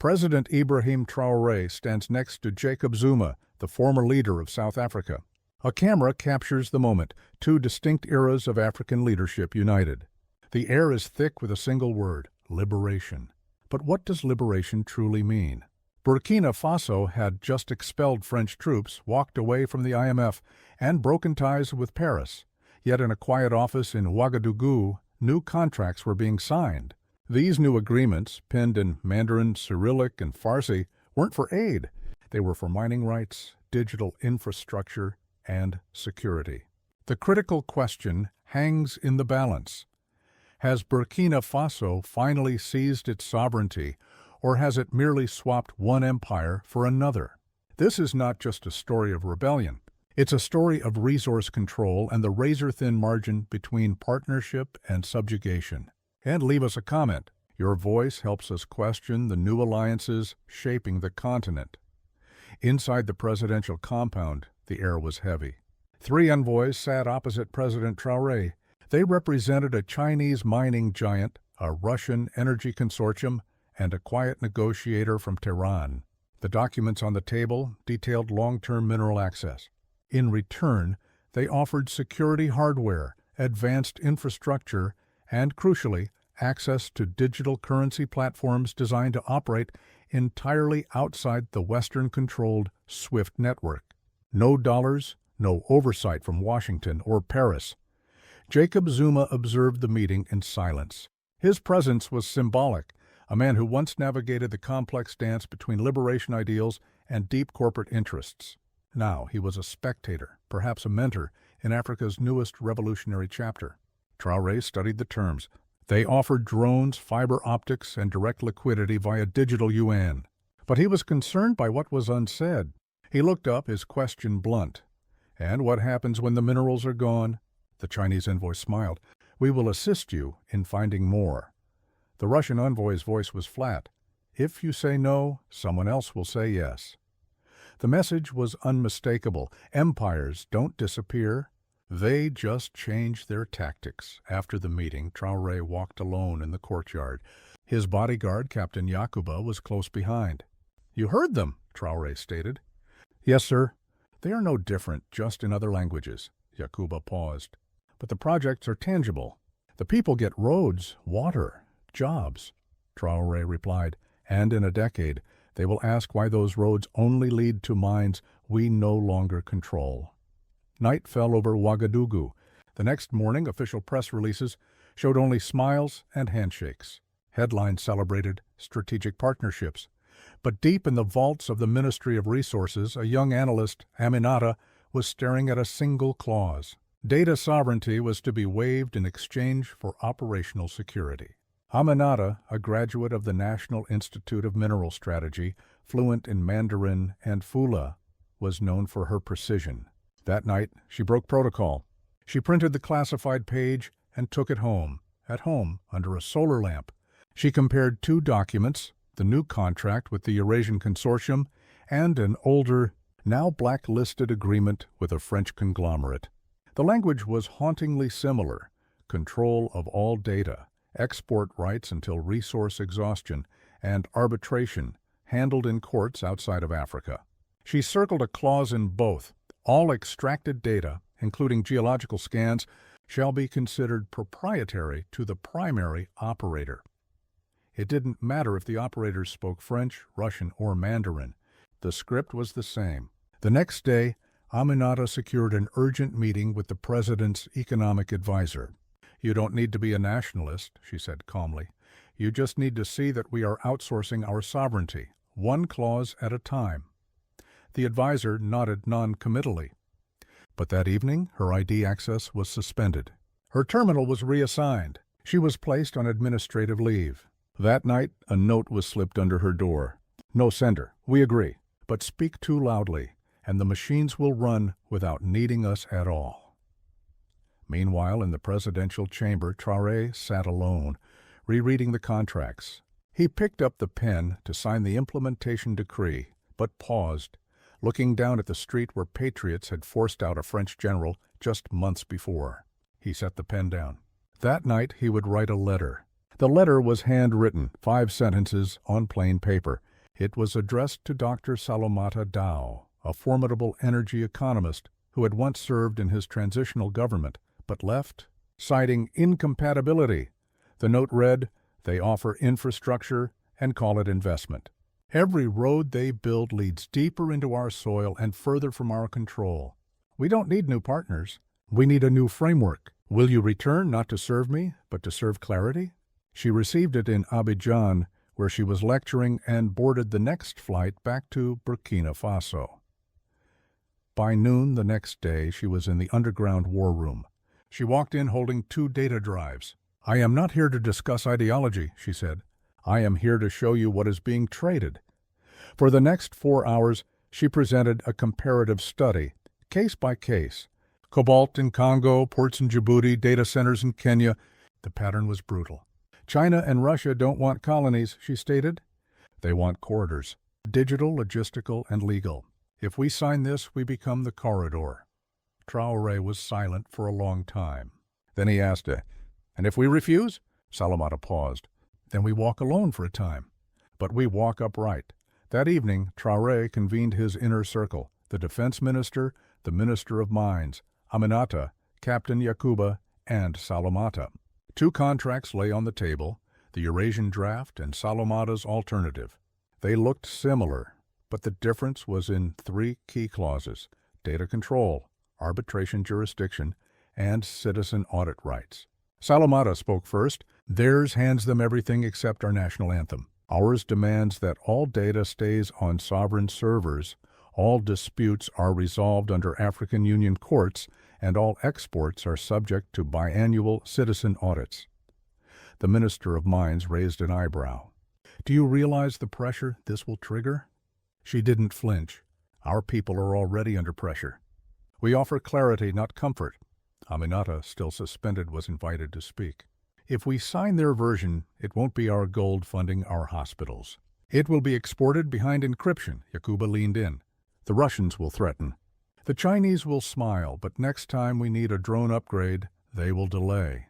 President Ibrahim Traoré stands next to Jacob Zuma, the former leader of South Africa. A camera captures the moment, two distinct eras of African leadership united. The air is thick with a single word, liberation. But what does liberation truly mean? Burkina Faso had just expelled French troops, walked away from the IMF, and broken ties with Paris. Yet in a quiet office in Ouagadougou, new contracts were being signed. These new agreements, penned in Mandarin, Cyrillic, and Farsi, weren't for aid. They were for mining rights, digital infrastructure, and security. The critical question hangs in the balance. Has Burkina Faso finally seized its sovereignty, or has it merely swapped one empire for another? This is not just a story of rebellion. It's a story of resource control and the razor-thin margin between partnership and subjugation. And leave us a comment. Your voice helps us question the new alliances shaping the continent. Inside the presidential compound, the air was heavy. Three envoys sat opposite President Traoré. They represented a Chinese mining giant, a Russian energy consortium, and a quiet negotiator from Tehran. The documents on the table detailed long-term mineral access. In return, they offered security hardware, advanced infrastructure, and, crucially, access to digital currency platforms designed to operate entirely outside the Western-controlled SWIFT network. No dollars, no oversight from Washington or Paris. Jacob Zuma observed the meeting in silence. His presence was symbolic, a man who once navigated the complex dance between liberation ideals and deep corporate interests. Now he was a spectator, perhaps a mentor, in Africa's newest revolutionary chapter. Traoré studied the terms. They offered drones, fiber optics, and direct liquidity via digital yuan. But he was concerned by what was unsaid. He looked up, his question blunt. "And what happens when the minerals are gone?" The Chinese envoy smiled. "We will assist you in finding more." The Russian envoy's voice was flat. "If you say no, someone else will say yes." The message was unmistakable. Empires don't disappear. They just change their tactics. After the meeting, Traoré walked alone in the courtyard. His bodyguard, Captain Yakuba, was close behind. "You heard them," Traoré stated. "Yes, sir. They are no different, just in other languages." Yakuba paused. "But the projects are tangible. The people get roads, water, jobs," Traoré replied. "And in a decade, they will ask why those roads only lead to mines we no longer control." Night fell over Ouagadougou. The next morning, official press releases showed only smiles and handshakes. Headlines celebrated strategic partnerships. But deep in the vaults of the Ministry of Resources, a young analyst, Aminata, was staring at a single clause. Data sovereignty was to be waived in exchange for operational security. Aminata, a graduate of the National Institute of Mineral Strategy, fluent in Mandarin and Fula, was known for her precision. That night, she broke protocol. She printed the classified page and took it home. At home, under a solar lamp, she compared two documents, the new contract with the Eurasian Consortium and an older, now blacklisted agreement with a French conglomerate. The language was hauntingly similar: control of all data, export rights until resource exhaustion, and arbitration, handled in courts outside of Africa. She circled a clause in both. All extracted data, including geological scans, shall be considered proprietary to the primary operator. It didn't matter if the operators spoke French, Russian, or Mandarin. The script was the same. The next day, Aminata secured an urgent meeting with the president's economic advisor. "You don't need to be a nationalist," she said calmly. "You just need to see that we are outsourcing our sovereignty, one clause at a time." The advisor nodded non-committally. But that evening, her ID access was suspended. Her terminal was reassigned. She was placed on administrative leave. That night, a note was slipped under her door. "No sender. We agree. But speak too loudly, and the machines will run without needing us at all." Meanwhile, in the presidential chamber, Traoré sat alone, rereading the contracts. He picked up the pen to sign the implementation decree, but paused, looking down at the street where patriots had forced out a French general just months before. He set the pen down. That night he would write a letter. The letter was handwritten, 5 sentences on plain paper. It was addressed to Dr. Salimata Dr, a formidable energy economist who had once served in his transitional government, but left, citing incompatibility. The note read, "They offer infrastructure and call it investment. Every road they build leads deeper into our soil and further from our control. We don't need new partners. We need a new framework. Will you return not to serve me, but to serve clarity?" She received it in Abidjan, where she was lecturing and boarded the next flight back to Burkina Faso. By noon the next day, she was in the underground war room. She walked in holding 2 data drives. "I am not here to discuss ideology," she said. "I am here to show you what is being traded." For the next 4 hours, she presented a comparative study, case by case. Cobalt in Congo, ports in Djibouti, data centers in Kenya. The pattern was brutal. "China and Russia don't want colonies," she stated. "They want corridors, digital, logistical, and legal. If we sign this, we become the corridor." Traoré was silent for a long time. Then he asked, "And if we refuse?" Salimata paused. "Then we walk alone for a time. But we walk upright." That evening, Traoré convened his inner circle, the defense minister, the minister of mines, Aminata, Captain Yakuba, and Salimata. 2 contracts lay on the table, the Eurasian draft and Salimata's alternative. They looked similar, but the difference was in 3 key clauses: data control, arbitration jurisdiction, and citizen audit rights. Salimata spoke first. "Theirs hands them everything except our national anthem. Ours demands that all data stays on sovereign servers, all disputes are resolved under African Union courts, and all exports are subject to biannual citizen audits." The Minister of Mines raised an eyebrow. "Do you realize the pressure this will trigger?" She didn't flinch. "Our people are already under pressure. We offer clarity, not comfort." Aminata, still suspended, was invited to speak. "If we sign their version, it won't be our gold funding our hospitals. It will be exported behind encryption." Yakuba leaned in. "The Russians will threaten. The Chinese will smile, but next time we need a drone upgrade, they will delay."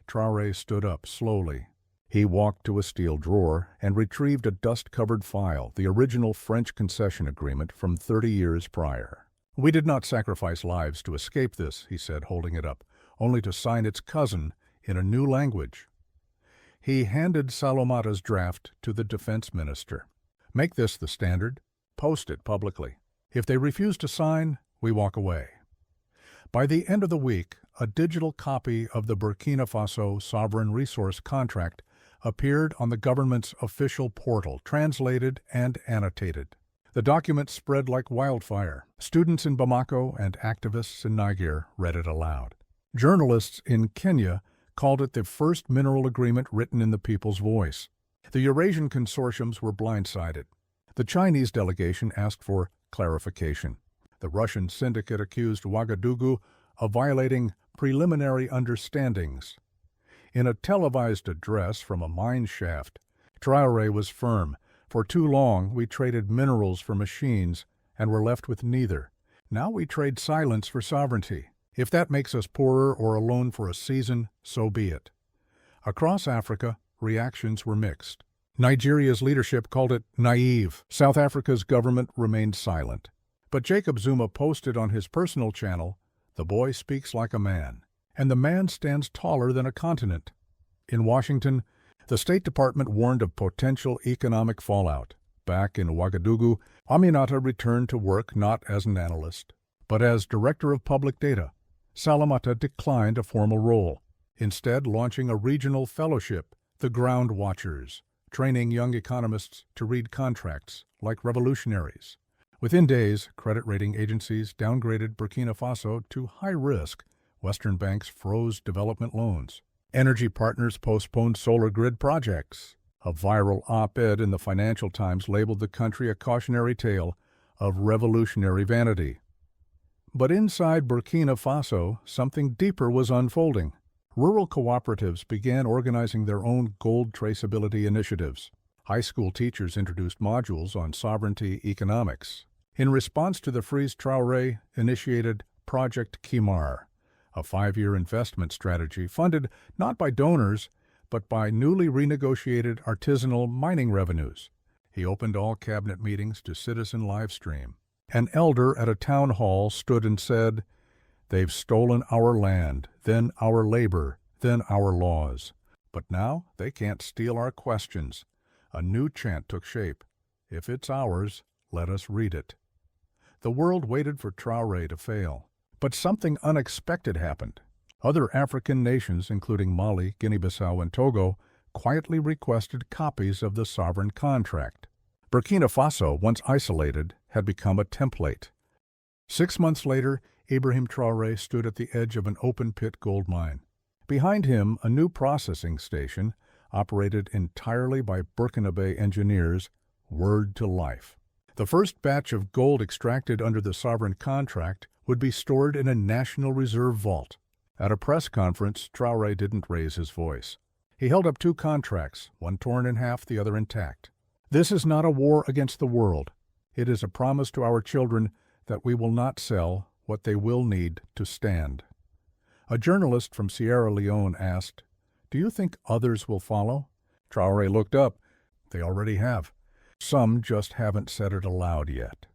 Traoré stood up slowly. He walked to a steel drawer and retrieved a dust-covered file, the original French concession agreement from 30 years prior. "We did not sacrifice lives to escape this," he said, holding it up, "only to sign its cousin in a new language." He handed Salimata's draft to the defense minister. "Make this the standard. Post it publicly. If they refuse to sign, we walk away." By the end of the week, a digital copy of the Burkina Faso Sovereign Resource Contract appeared on the government's official portal, translated and annotated. The document spread like wildfire. Students in Bamako and activists in Niger read it aloud. Journalists in Kenya called it the first mineral agreement written in the people's voice. The Eurasian consortiums were blindsided. The Chinese delegation asked for clarification. The Russian syndicate accused Ouagadougou of violating preliminary understandings. In a televised address from a mine shaft, Traoré was firm. "For too long, we traded minerals for machines and were left with neither. Now we trade silence for sovereignty. If that makes us poorer or alone for a season, so be it." Across Africa, reactions were mixed. Nigeria's leadership called it naive. South Africa's government remained silent. But Jacob Zuma posted on his personal channel, "The boy speaks like a man, and the man stands taller than a continent." In Washington, the State Department warned of potential economic fallout. Back in Ouagadougou, Aminata returned to work not as an analyst, but as Director of Public Data. Salimata declined a formal role, instead launching a regional fellowship, the Ground Watchers, training young economists to read contracts like revolutionaries. Within days, credit rating agencies downgraded Burkina Faso to high risk. Western banks froze development loans. Energy partners postponed solar grid projects. A viral op-ed in the Financial Times labeled the country a cautionary tale of revolutionary vanity. But inside Burkina Faso, something deeper was unfolding. Rural cooperatives began organizing their own gold traceability initiatives. High school teachers introduced modules on sovereignty economics. In response to the freeze, Traoré initiated Project Kimar, a 5-year investment strategy funded not by donors, but by newly renegotiated artisanal mining revenues. He opened all cabinet meetings to citizen live stream. An elder at a town hall stood and said, "They've stolen our land, then our labor, then our laws. But now they can't steal our questions." A new chant took shape. "If it's ours, let us read it." The world waited for Traoré to fail. But something unexpected happened. Other African nations, including Mali, Guinea-Bissau, and Togo, quietly requested copies of the sovereign contract. Burkina Faso, once isolated, had become a template. 6 months later, Ibrahim Traoré stood at the edge of an open-pit gold mine. Behind him, a new processing station, operated entirely by Burkinabe engineers, whirred to life. The first batch of gold extracted under the sovereign contract would be stored in a National Reserve vault. At a press conference, Traoré didn't raise his voice. He held up 2 contracts, one torn in half, the other intact. "This is not a war against the world. It is a promise to our children that we will not sell what they will need to stand." A journalist from Sierra Leone asked, "Do you think others will follow?" Traoré looked up. "They already have. Some just haven't said it aloud yet."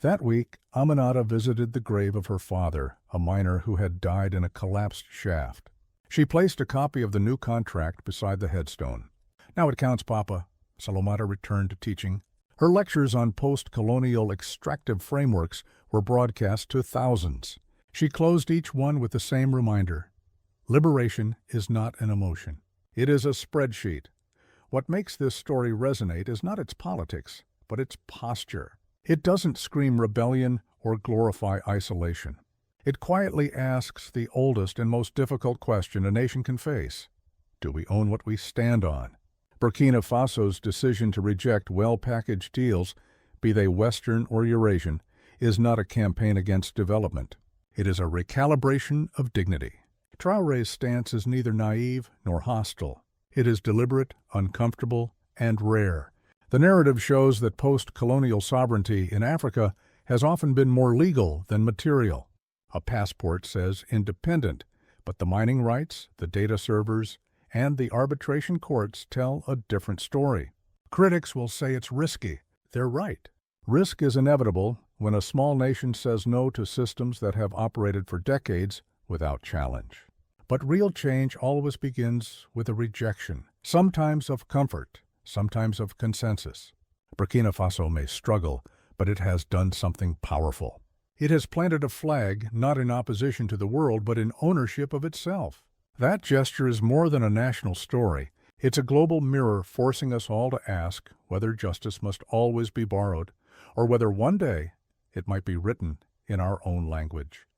That week, Aminata visited the grave of her father, a miner who had died in a collapsed shaft. She placed a copy of the new contract beside the headstone. "Now it counts, Papa." Salimata returned to teaching. Her lectures on post-colonial extractive frameworks were broadcast to thousands. She closed each one with the same reminder: liberation is not an emotion. It is a spreadsheet. What makes this story resonate is not its politics, but its posture. It doesn't scream rebellion or glorify isolation. It quietly asks the oldest and most difficult question a nation can face: do we own what we stand on? Burkina Faso's decision to reject well-packaged deals, be they Western or Eurasian, is not a campaign against development. It is a recalibration of dignity. Traoré's stance is neither naive nor hostile. It is deliberate, uncomfortable, and rare. The narrative shows that post-colonial sovereignty in Africa has often been more legal than material. A passport says independent, but the mining rights, the data servers, and the arbitration courts tell a different story. Critics will say it's risky. They're right. Risk is inevitable when a small nation says no to systems that have operated for decades without challenge. But real change always begins with a rejection, sometimes of comfort, sometimes of consensus. Burkina Faso may struggle, but it has done something powerful. It has planted a flag not in opposition to the world, but in ownership of itself. That gesture is more than a national story. It's a global mirror forcing us all to ask whether justice must always be borrowed, or whether one day it might be written in our own language.